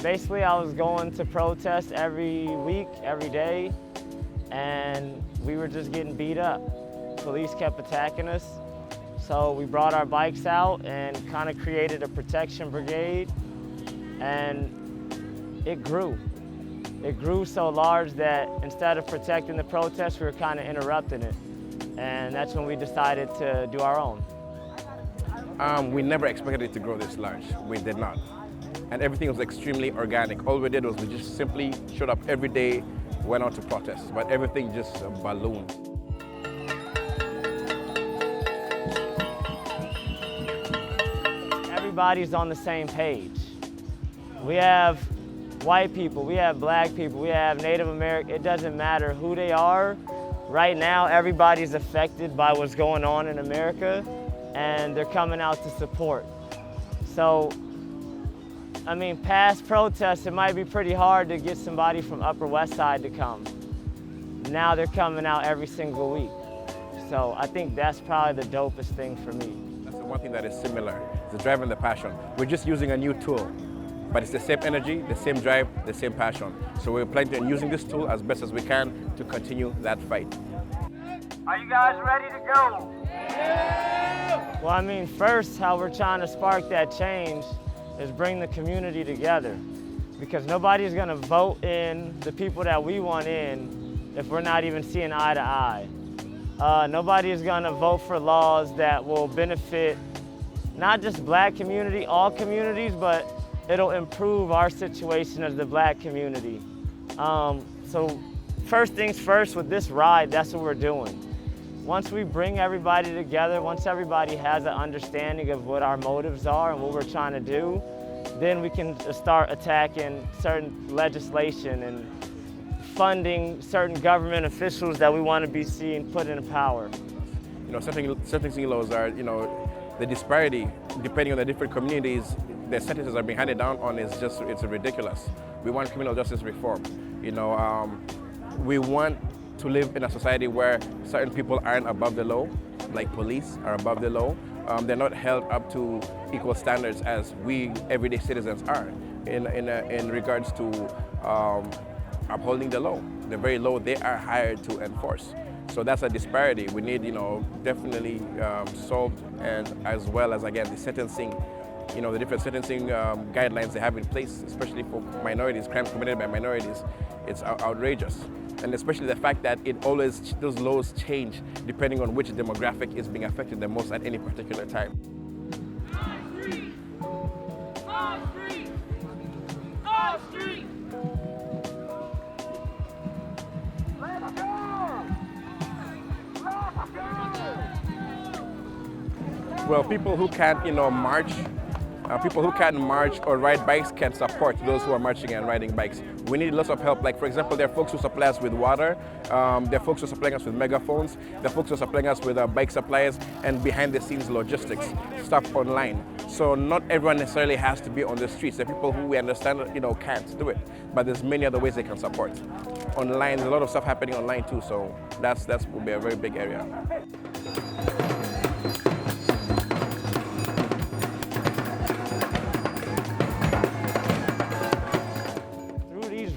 Basically, I was going to protest every week, every day, and we were just getting beat up. Police kept attacking us, so we brought our bikes out and kind of created a protection brigade, and it grew. It grew so large that instead of protecting the protest, we were kind of interrupting it, and that's when we decided to do our own. We never expected it to grow this large. We did not. And everything was extremely organic. All we did was we just simply showed up every day, went out to protest, but everything just ballooned. Everybody's on the same page. We have white people, we have black people, we have Native American. It doesn't matter who they are. Right now, everybody's affected by what's going on in America, and they're coming out to support. So, I mean, past protests, it might be pretty hard to get somebody from Upper West Side to come. Now they're coming out every single week. So I think that's probably the dopest thing for me. That's the one thing that is similar, the drive and the passion. We're just using a new tool, but it's the same energy, the same drive, the same passion. So we're planning on using this tool as best as we can to continue that fight. Are you guys ready to go? Yeah! Well, I mean, first, how we're trying to spark that change is bring the community together, because nobody's gonna vote in the people that we want in if we're not even seeing eye to eye. Nobody is gonna vote for laws that will benefit not just black community, all communities, but it'll improve our situation as the black community. So first things first, with this ride, that's what we're doing. Once we bring everybody together, once everybody has an understanding of what our motives are and what we're trying to do, then we can start attacking certain legislation and funding certain government officials that we want to be seeing put in power. You know, sentencing laws are, the disparity, depending on the different communities, the sentences are being handed down on it's ridiculous. We want criminal justice reform. We want to live in a society where certain people aren't above the law, like police are above the law. They're not held up to equal standards as we everyday citizens are in regards to upholding the law. The very law they are hired to enforce. So that's a disparity we need, definitely solved, and as well as, again, the sentencing, the different sentencing guidelines they have in place, especially for minorities, crimes committed by minorities. It's outrageous. And especially the fact that those laws change depending on which demographic is being affected the most at any particular time. Well, people who can't, march, people who can't march or ride bikes can support those who are marching and riding bikes. We need lots of help. Like, for example, there are folks who supply us with water, there are folks who are supplying us with megaphones, there are folks who are supplying us with bike supplies and behind-the-scenes logistics, stuff online. So not everyone necessarily has to be on the streets. There are people who we understand, can't do it, but there's many other ways they can support. Online, there's a lot of stuff happening online too, so that will be a very big area.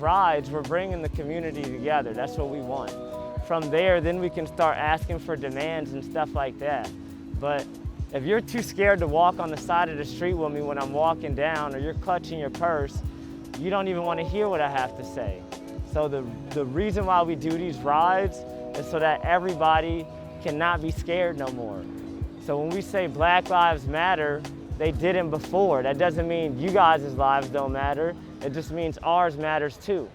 Rides, we're bringing the community together. That's what we want. From there, then we can start asking for demands and stuff like that. But if you're too scared to walk on the side of the street with me when I'm walking down, or you're clutching your purse, you don't even want to hear what I have to say. So the reason why we do these rides is so that everybody cannot be scared no more. So when we say Black Lives Matter, they didn't before. That doesn't mean you guys' lives don't matter. It just means ours matters too.